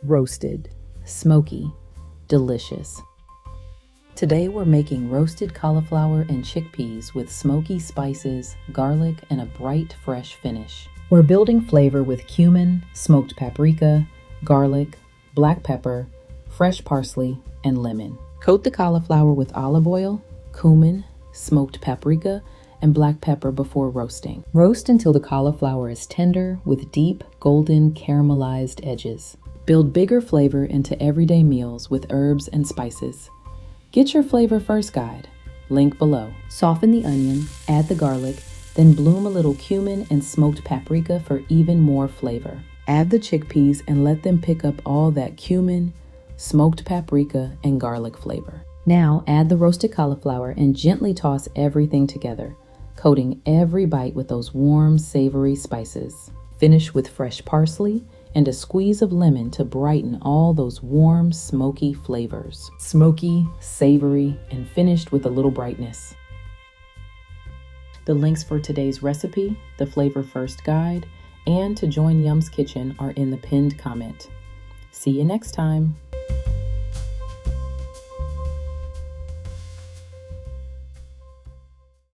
roasted, smoky, delicious. Today we're making roasted cauliflower and chickpeas with smoky spices, garlic, and a bright, fresh finish. We're building flavor with cumin, smoked paprika, garlic, black pepper, fresh parsley, and lemon. Coat the cauliflower with olive oil, cumin, smoked paprika, and black pepper before roasting. Roast until the cauliflower is tender with deep, golden, caramelized edges. Build bigger flavor into everyday meals with herbs and spices. Get your Flavor First guide, link below. Soften the onion, add the garlic, then bloom a little cumin and smoked paprika for even more flavor. Add the chickpeas and let them pick up all that cumin, smoked paprika, and garlic flavor. Now add the roasted cauliflower and gently toss everything together, coating every bite with those warm, savory spices. Finish with fresh parsley and a squeeze of lemon to brighten all those warm, smoky flavors. Smoky, savory, and finished with a little brightness. The links for today's recipe, the Flavor First guide, and to join Yum's Kitchen are in the pinned comment. See you next time.